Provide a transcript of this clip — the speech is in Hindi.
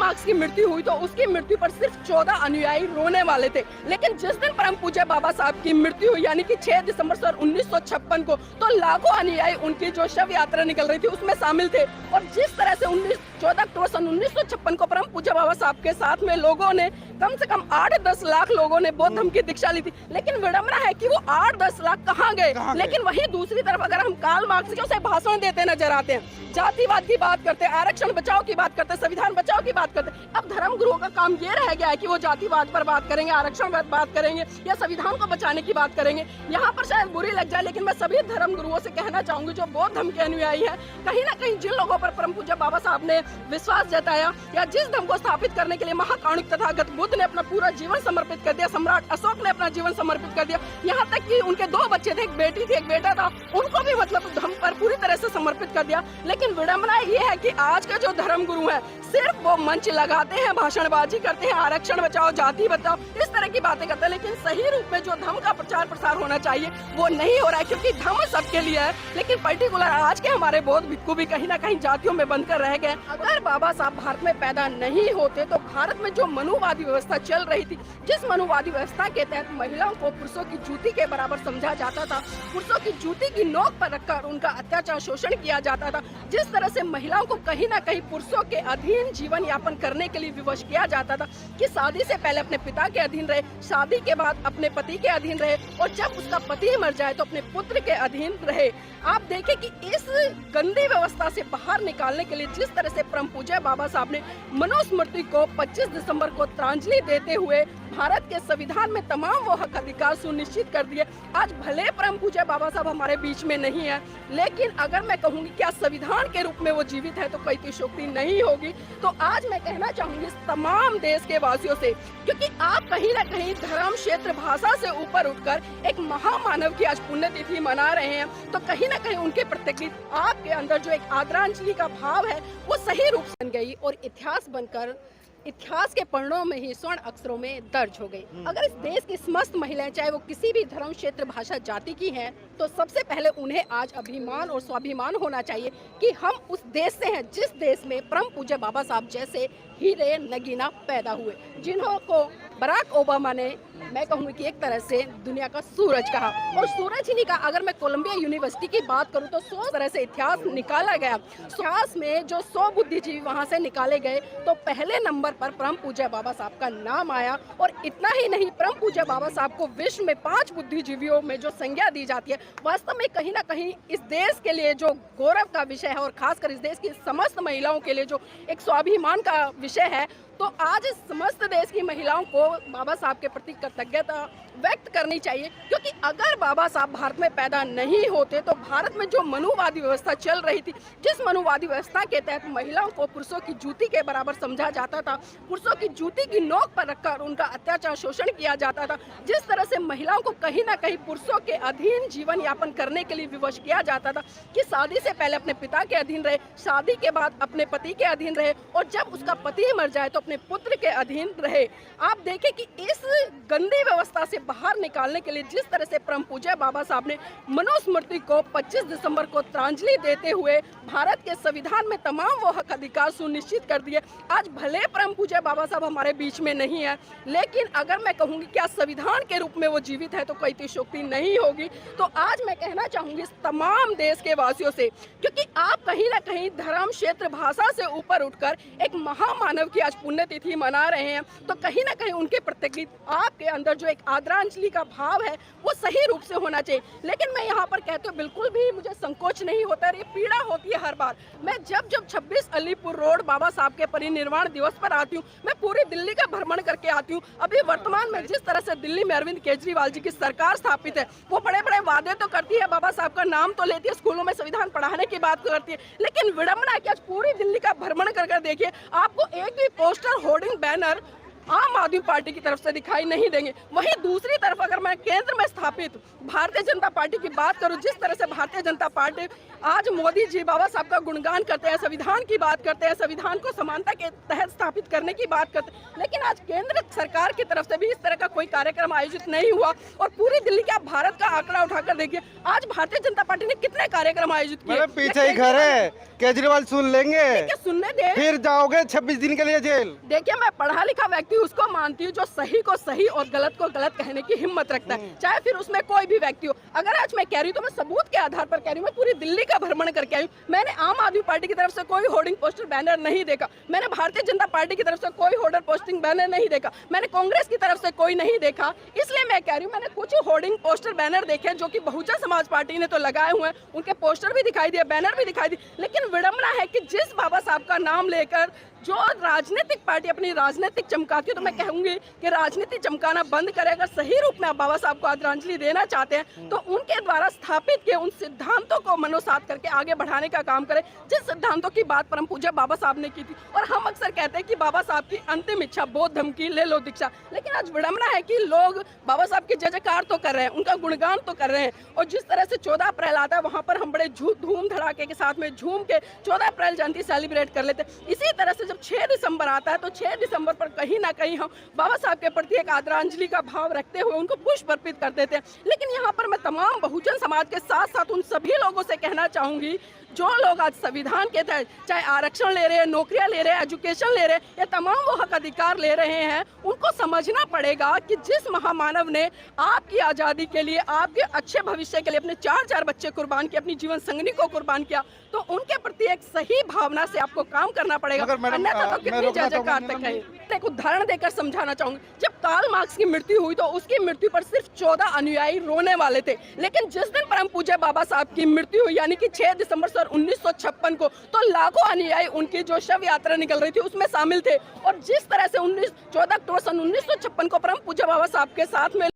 मार्क्स की मृत्यु हुई तो उसकी मृत्यु पर सिर्फ 14 अनुयायी रोने वाले थे, लेकिन जिस दिन परम पूज्य बाबा साहब की मृत्यु हुई यानी कि 6 दिसंबर सन 1956 को, तो लाखों अनुयायी उनकी जो शव यात्रा निकल रही थी उसमें शामिल थे। और जिस तरह से 14 अक्टूबर सन 1956 को परम पूज्य बाबा साहब के साथ में लोगों ने कम से कम 8-10 लाख लोगों ने बौद्ध धर्म की दीक्षा ली थी, लेकिन विडंबना है कि वो 8-10 लाख कहाँ गए। लेकिन वहीं दूसरी तरफ अगर हम कार्ल मार्क्स के उसे भाषण देते नजर आते हैं, जातिवाद की बात करते हैं, आरक्षण बचाओ की बात करते हैं, संविधान बचाओ की बात करते हैं। अब धर्म गुरुओं का काम ये रह गया है कि वो जातिवाद पर बात करेंगे, आरक्षण पर बात करेंगे या संविधान को बचाने की बात करेंगे। यहाँ पर शायद बुरी लग जाए, लेकिन मैं सभी धर्म गुरुओं से कहना चाहूंगी जो बौद्ध धर्म के अनुयायी हैं, कहीं ना कहीं जिन लोगों पर परम पूज्य बाबा साहब ने विश्वास जताया या जिस धर्म को स्थापित करने के लिए महाकारुणिक तथागत बुद्ध ने अपना पूरा जीवन समर्पित कर दिया, सम्राट अशोक ने अपना जीवन समर्पित कर दिया, यहाँ तक कि उनके 2 बच्चे थे, एक बेटी थी एक बेटा था, उनको भी मतलब धर्म पर पूरी तरह से समर्पित कर दिया। लेकिन विडंबना ये है कि आज का जो धर्म गुरु है सिर्फ वो मंच लगाते हैं, भाषणबाजी करते हैं, आरक्षण बचाओ, जाति बचाओ, इस तरह की बातें करते हैं, लेकिन सही रूप में जो धर्म का प्रचार प्रसार होना चाहिए वो नहीं हो रहा है, क्योंकि धर्म सबके लिए है। लेकिन पर्टिकुलर आज के हमारे बौद्ध भिक्खु भी कहीं ना कहीं जातियों में बनकर रह गए। अगर बाबा साहब भारत में पैदा नहीं होते तो भारत में जो मनुवादी व्यवस्था चल रही थी, जिस मनुवादी व्यवस्था के तहत महिलाओं को पुरुषों की जूती के बराबर समझा जाता था, पुरुषों की जूती की नोक पर रखकर उनका अत्याचार शोषण किया जाता था, जिस तरह से महिलाओं को कहीं ना कहीं पुरुषों के अधीन जीवन यापन करने के लिए विवश किया जाता था कि शादी से पहले अपने पिता के अधीन रहे, शादी के बाद अपने पति के अधीन रहे और जब उसका पति मर जाए तो अपने पुत्र के अधीन रहे। आप देखें कि इस गंदी व्यवस्था से बाहर निकालने के लिए जिस तरह से परम पूज्य बाबा साहब ने मनुस्मृति को 25 दिसंबर को श्रद्धांजलि देते हुए भारत के संविधान में तमाम वो हक अधिकार सुनिश्चित कर दिए। आज भले परम पूज्य बाबा साहब हमारे बीच में नहीं है, लेकिन अगर मैं कहूंगी क्या संविधान के रूप में वो जीवित है तो कोई अतिशयोक्ति नहीं होगी। तो आज मैं कहना चाहूंगी तमाम देश के वासियों से, क्योंकि आप कहीं ना कहीं धर्म, क्षेत्र, भाषा से ऊपर उठकर एक महामानव की आज पुण्यतिथि मना रहे हैं, तो कहीं ना कहीं उनके प्रति आपके अंदर जो एक आदरांजलि का भाव है वो सही रूप से बन गई और इतिहास बनकर इतिहास के पन्नों में ही स्वर्ण अक्षरों में दर्ज हो गई। अगर इस देश की समस्त महिलाएं चाहे वो किसी भी धर्म, क्षेत्र, भाषा, जाति की हैं, तो सबसे पहले उन्हें आज अभिमान और स्वाभिमान होना चाहिए कि हम उस देश से हैं जिस देश में परम पूज्य बाबा साहब जैसे हीरे नगीना पैदा हुए, जिन्हों को बराक ओबामा ने मैं कहूँगी कि एक तरह से दुनिया का सूरज कहा। और सूरज ही नहीं कहा, अगर मैं कोलंबिया यूनिवर्सिटी की बात करूँ तो 100 तरह से इतिहास निकाला गया। इतिहास में जो 100 बुद्धिजीवी वहाँ से निकाले गए तो पहले नंबर पर परम पूज्य बाबा साहब का नाम आया। और इतना ही नहीं, परम पूज्य बाबा साहब को विश्व में 5 बुद्धिजीवियों में जो संज्ञा दी जाती है, वास्तव में कहीं ना कहीं इस देश के लिए जो गौरव का विषय है और खासकर इस देश की समस्त महिलाओं के लिए जो एक स्वाभिमान का विषय है, तो आज इस समस्त देश की महिलाओं को बाबा साहब के प्रति कृतज्ञता व्यक्त करनी चाहिए, क्योंकि अगर बाबा साहब भारत में पैदा नहीं होते तो भारत में जो मनुवादी व्यवस्था चल रही थी, जिस मनुवादी व्यवस्था के तहत महिलाओं को पुरुषों की जूती के बराबर समझा जाता था, पुरुषों की जूती की नोक पर रखकर उनका अत्याचार शोषण किया जाता था, जिस तरह से महिलाओं को कहीं ना कहीं पुरुषों के अधीन जीवन यापन करने के लिए विवश किया जाता था कि शादी से पहले अपने पिता के अधीन रहे, शादी के बाद अपने पति के अधीन रहे और जब उसका पति मर जाए तो अपने पुत्र के अधीन रहे। आप देखें कि इस गंदी व्यवस्था से बाहर निकालने के लिए जिस तरह से परम पूज्य बाबा साहब ने मनुस्मृति को 25 दिसंबर को श्रद्धांजलि देते हुए भारत के संविधान में तमाम वो हक अधिकार सुनिश्चित कर दिए। आज भले परम पूज्य बाबा साहब हमारे बीच में नहीं है, लेकिन अगर मैं कहूँगी क्या संविधान के रूप में वो जीवित है तो कोई अतिशयोक्ति नहीं होगी। तो आज मैं कहना चाहूँगी तमाम देश के वासियों से, क्योंकि आप कहीं ना कहीं धर्म, क्षेत्र, भाषा से ऊपर उठकर एक महामानव की आज पुण्यतिथि मना रहे हैं, तो कहीं ना कहीं उनके प्रति आपके अंदर जो एक आदरांजलि का भाव है वो सही रूप से होना चाहिए। लेकिन मैं यहाँ पर कहते हुए बिल्कुल भी मुझे संकोच नहीं होता, ये पीड़ा होती है हर बार। मैं जब 26 अलीपुर रोड बाबा साहब के परिनिर्वाण दिवस पर आती हूँ, मैं पूरी दिल्ली का भ्रमण करके आती हूँ। अभी वर्तमान में जिस तरह से दिल्ली में अरविंद केजरीवाल जी की सरकार स्थापित है, वो बड़े बड़े वादे तो करती है, बाबा साहब का नाम तो लेती है, स्कूलों में संविधान पढ़ाने की बात करती है, लेकिन विडंबना है कि आज पूरी दिल्ली का भ्रमण कर देखिए, आपको एक भी पोस्टर, होर्डिंग, बैनर आम आदमी पार्टी की तरफ से दिखाई नहीं देंगे। वहीं दूसरी तरफ अगर मैं केंद्र में स्थापित भारतीय जनता पार्टी की बात करूं, जिस तरह से भारतीय जनता पार्टी आज मोदी जी बाबा साहब का गुणगान करते हैं, संविधान की बात करते हैं, संविधान को समानता के तहत स्थापित करने की बात करते हैं, लेकिन आज केंद्र सरकार की तरफ से भी इस तरह का कोई कार्यक्रम आयोजित नहीं हुआ। और पूरी दिल्ली का भारत का आंकड़ा उठाकर देखिए, आज भारतीय जनता पार्टी ने कितने कार्यक्रम आयोजित किए। पीछे ही घर है, केजरीवाल सुन लेंगे, सुनने दे, फिर जाओगे 26 दिन के लिए जेल। देखिए, मैं पढ़ा लिखा व्यक्ति उसको मानती हूँ जो सही को सही और गलत को गलत कहने की हिम्मत रखता है, चाहे फिर उसमें कोई भी व्यक्ति हो। अगर आज मैं कह रही हूँ तो मैं सबूत के आधार पर कह रही हूँ। मैं पूरी दिल्ली का भ्रमण करके आई हूँ। मैंने आम आदमी पार्टी की तरफ से कोई होर्डिंग पोस्टर बैनर नहीं देखा, मैंने भारतीय जनता पार्टी की तरफ से कोई होर्डिंग पोस्टिंग बैनर नहीं देखा, मैंने कांग्रेस की तरफ से कोई नहीं देखा। इसलिए मैं कह रही हूँ, मैंने कुछ होर्डिंग पोस्टर बैनर देखे जो कि बहुजन समाज पार्टी ने तो लगाए हुए हैं, उनके पोस्टर भी दिखाई दिए, बैनर भी दिखाई दी। लेकिन विडंबना है कि जिस बाबा साहब का नाम लेकर जो राजनीतिक पार्टी अपनी राजनीतिक चमकाती है, तो मैं कहूंगी कि राजनीति चमकाना बंद करे। अगर सही रूप में आप बाबा साहब को आदरांजलि देना चाहते हैं तो उनके द्वारा स्थापित किए उन सिद्धांतों को मनोसात करके आगे बढ़ाने का काम करें, जिस सिद्धांतों की बात परम पूज्य बाबा साहब ने की थी। और हम अक्सर कहते हैं कि बाबा साहब की अंतिम इच्छा बोध धमकी ले लो दीक्षा, लेकिन आज विडंबना है कि लोग बाबा साहब की जय जयकार तो कर रहे हैं, उनका गुणगान तो कर रहे हैं, और जिस तरह से 14 अप्रैल आता है वहां पर हम बड़े धूम धड़ाके के साथ में झूम के 14 अप्रैल जयंती सेलिब्रेट कर लेते हैं। इसी तरह से जब 6 दिसंबर आता है तो 6 दिसंबर पर कहीं ना कहीं हम बाबा साहब के प्रति एक आदरांजलि का भाव रखते हुए उनको पुष्प अर्पित कर देते हैं। लेकिन यहाँ पर मैं तमाम बहुजन समाज के साथ साथ उन सभी लोगों से कहना चाहूंगी जो लोग आज संविधान के तहत चाहे आरक्षण ले रहे हैं, नौकरियां ले रहे हैं, एजुकेशन ले रहे हैं, या तमाम वो हक अधिकार ले रहे हैं, उनको समझना पड़ेगा कि जिस महामानव ने आपकी आज़ादी के लिए, आपके अच्छे भविष्य के लिए अपने 4 बच्चे कुर्बान किए, अपनी जीवन संगनी को कुर्बान किया, तो उनके प्रति एक सही भावना से आपको काम करना पड़ेगा, अन्यथा तो कितनी जय जयकार तक है। एक उदाहरण देकर समझाना चाहूंगी। जब कार्ल मार्क्स की मृत्यु हुई तो उसकी मृत्यु पर सिर्फ 14 अनुयायी रोने वाले थे, लेकिन जिस दिन परम पूज्य बाबा साहब की मृत्यु हुई यानी कि 6 दिसंबर 1956 को, तो लाखों अनुयायी उनकी जो शव यात्रा निकल रही थी उसमें शामिल थे। और जिस तरह से 14 अक्टूबर 1956 को परम पूज्य बाबा साहब के साथ में